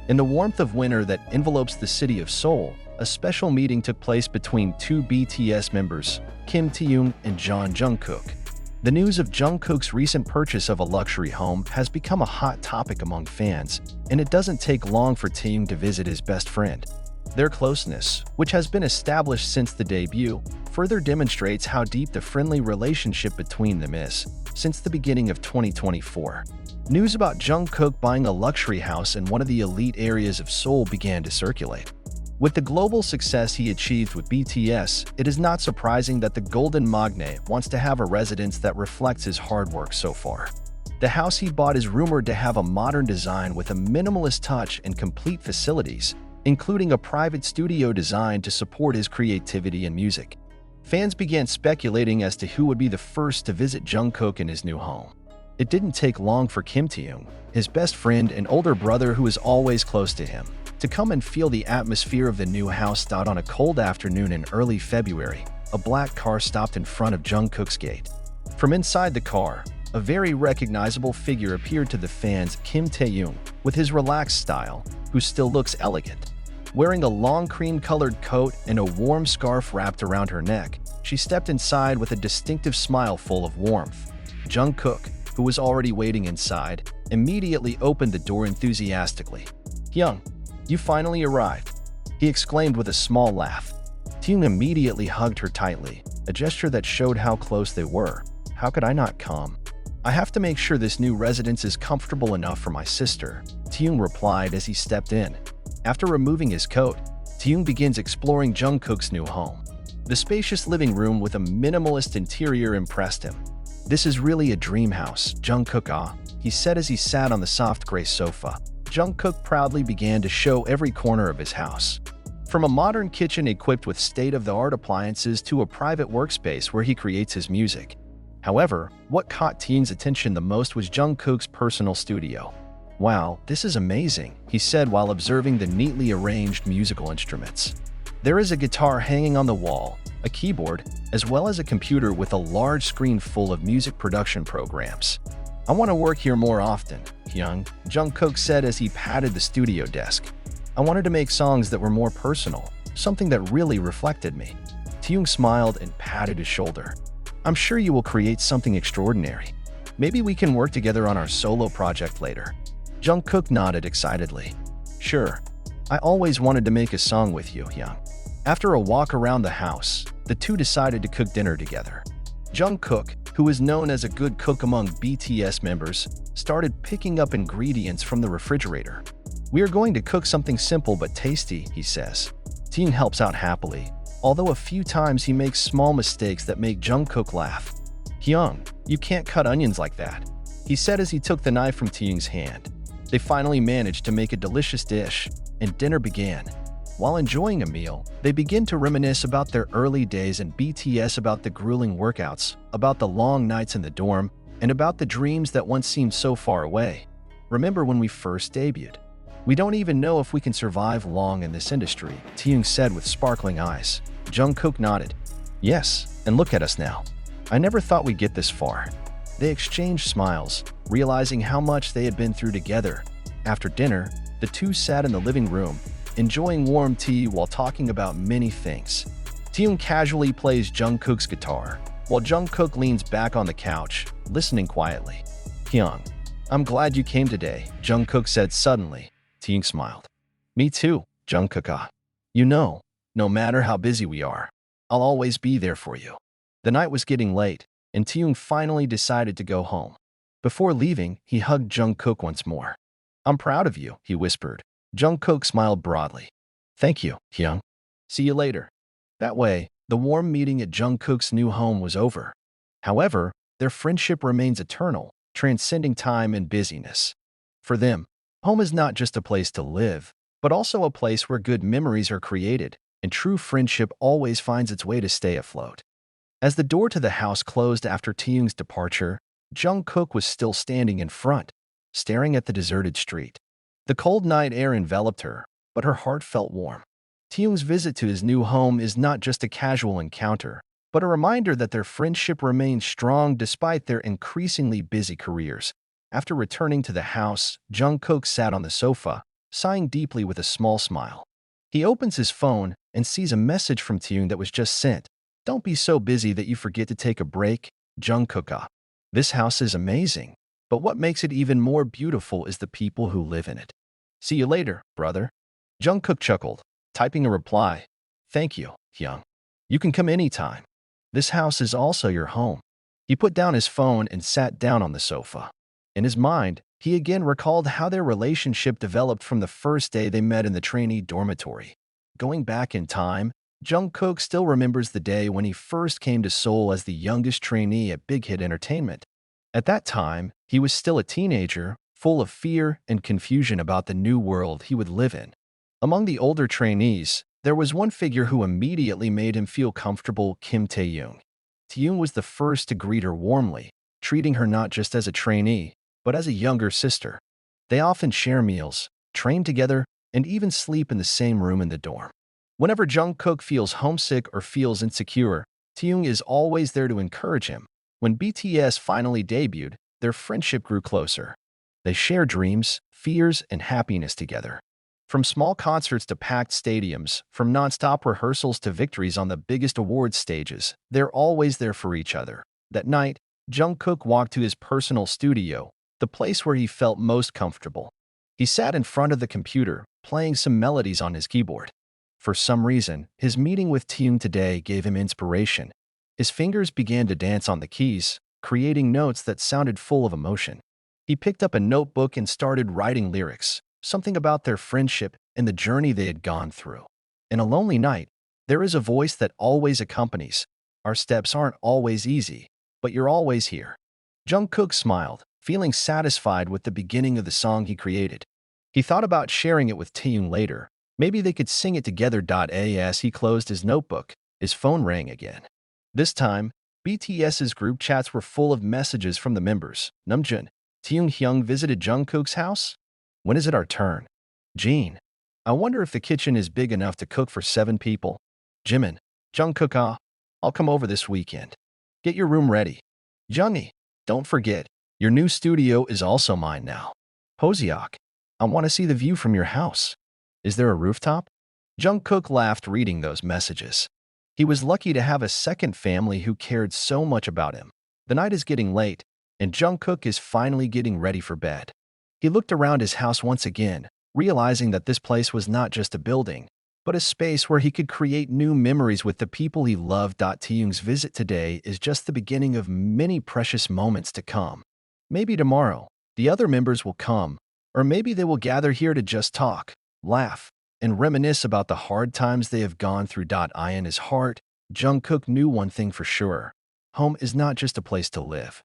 In the warmth of winter that envelopes the city of Seoul, a special meeting took place between two BTS members, Kim Taehyung and Jungkook. The news of Jungkook's recent purchase of a luxury home has become a hot topic among fans, and it doesn't take long for Taehyung to visit his best friend. Their closeness, which has been established since the debut, further demonstrates how deep the friendly relationship between them is. Since the beginning of 2024, news about Jungkook buying a luxury house in one of the elite areas of Seoul began to circulate. With the global success he achieved with BTS, it is not surprising that the golden magnate wants to have a residence that reflects his hard work so far. The house he bought is rumored to have a modern design with a minimalist touch and complete facilities, including a private studio designed to support his creativity and music. Fans began speculating as to who would be the first to visit Jungkook in his new home. It didn't take long for Kim Taehyung, his best friend and older brother who is always close to him, to come and feel the atmosphere of the new house. On a cold afternoon in early February, a black car stopped in front of Jungkook's gate. From inside the car, a very recognizable figure appeared to the fans, Kim Taehyung, with his relaxed style, who still looks elegant. Wearing a long cream-colored coat and a warm scarf wrapped around her neck, she stepped inside with a distinctive smile full of warmth. Jungkook, who was already waiting inside, immediately opened the door enthusiastically. "Hyung, you finally arrived," he exclaimed with a small laugh. Taehyung immediately hugged her tightly, a gesture that showed how close they were. "How could I not come? I have to make sure this new residence is comfortable enough for my sister," Taehyung replied as he stepped in. After removing his coat, Taehyung begins exploring Jungkook's new home. The spacious living room with a minimalist interior impressed him. "This is really a dream house, Jungkook, he said as he sat on the soft gray sofa. Jungkook proudly began to show every corner of his house. From a modern kitchen equipped with state-of-the-art appliances to a private workspace where he creates his music. However, what caught Taehyung's attention the most was Jungkook's personal studio. "Wow, this is amazing," he said while observing the neatly arranged musical instruments. There is a guitar hanging on the wall, a keyboard, as well as a computer with a large screen full of music production programs. "I want to work here more often, Hyung," Jungkook said as he patted the studio desk. "I wanted to make songs that were more personal, something that really reflected me." Taehyung smiled and patted his shoulder. "I'm sure you will create something extraordinary. Maybe we can work together on our solo project later." Jungkook nodded excitedly. "Sure. I always wanted to make a song with you, Hyung." After a walk around the house, the two decided to cook dinner together. Jungkook, who is known as a good cook among BTS members, started picking up ingredients from the refrigerator. "We are going to cook something simple but tasty," he says. Taehyung helps out happily, although a few times he makes small mistakes that make Jungkook laugh. "Hyung, you can't cut onions like that," he said as he took the knife from Taehyung's hand. They finally managed to make a delicious dish, and dinner began. While enjoying a meal, they begin to reminisce about their early days in BTS, about the grueling workouts, about the long nights in the dorm, and about the dreams that once seemed so far away. "Remember when we first debuted? We don't even know if we can survive long in this industry," Taehyung said with sparkling eyes. Jungkook nodded. "Yes, and look at us now. I never thought we'd get this far." They exchanged smiles, realizing how much they had been through together. After dinner, the two sat in the living room, enjoying warm tea while talking about many things. Taehyung casually plays Jungkook's guitar, while Jungkook leans back on the couch, listening quietly. "Hyung, I'm glad you came today," Jungkook said suddenly. Taehyung smiled. "Me too, Jungkook. You know, no matter how busy we are, I'll always be there for you." The night was getting late, and Taehyung finally decided to go home. Before leaving, he hugged Jungkook once more. "I'm proud of you," he whispered. Jungkook smiled broadly. "Thank you, Hyung. See you later." That way, the warm meeting at Jungkook's new home was over. However, their friendship remains eternal, transcending time and busyness. For them, home is not just a place to live, but also a place where good memories are created, and true friendship always finds its way to stay afloat. As the door to the house closed after Taehyung's departure, Jungkook was still standing in front, staring at the deserted street. The cold night air enveloped her, but her heart felt warm. Taehyung's visit to his new home is not just a casual encounter, but a reminder that their friendship remains strong despite their increasingly busy careers. After returning to the house, Jungkook sat on the sofa, sighing deeply with a small smile. He opens his phone and sees a message from Taehyung that was just sent. Don't be so busy that you forget to take a break, Jungkook. This house is amazing, but what makes it even more beautiful is the people who live in it. See you later, brother. Jungkook chuckled, typing a reply. Thank you, Hyung. You can come anytime. This house is also your home. He put down his phone and sat down on the sofa. In his mind, he again recalled how their relationship developed from the first day they met in the trainee dormitory. Going back in time, Jungkook still remembers the day when he first came to Seoul as the youngest trainee at Big Hit Entertainment. At that time, he was still a teenager, full of fear and confusion about the new world he would live in. Among the older trainees, there was one figure who immediately made him feel comfortable, Kim Taehyung. Taehyung was the first to greet her warmly, treating her not just as a trainee, but as a younger sister. They often share meals, train together, and even sleep in the same room in the dorm. Whenever Jungkook feels homesick or feels insecure, Taehyung is always there to encourage him. When BTS finally debuted, their friendship grew closer. They share dreams, fears, and happiness together. From small concerts to packed stadiums, from non-stop rehearsals to victories on the biggest awards stages, they're always there for each other. That night, Jungkook walked to his personal studio, the place where he felt most comfortable. He sat in front of the computer, playing some melodies on his keyboard. For some reason, his meeting with Taehyung today gave him inspiration. His fingers began to dance on the keys, creating notes that sounded full of emotion. He picked up a notebook and started writing lyrics, something about their friendship and the journey they had gone through. In a lonely night, there is a voice that always accompanies. Our steps aren't always easy, but you're always here. Jungkook smiled, feeling satisfied with the beginning of the song he created. He thought about sharing it with Taehyung later. Maybe they could sing it together. As he closed his notebook, his phone rang again. This time, BTS's group chats were full of messages from the members. Namjoon, Taehyung Hyung visited Jungkook's house? When is it our turn? Jin, I wonder if the kitchen is big enough to cook for 7 people. Jimin, Jungkook, I'll come over this weekend. Get your room ready. Junggi, don't forget, your new studio is also mine now. Hoseok, I want to see the view from your house. Is there a rooftop? Jungkook laughed reading those messages. He was lucky to have a second family who cared so much about him. The night is getting late, and Jungkook is finally getting ready for bed. He looked around his house once again, realizing that this place was not just a building, but a space where he could create new memories with the people he loved. Taehyung's visit today is just the beginning of many precious moments to come. Maybe tomorrow, the other members will come, or maybe they will gather here to just talk, laugh, and reminisce about the hard times they have gone through. In his heart, Jungkook knew one thing for sure. Home is not just a place to live.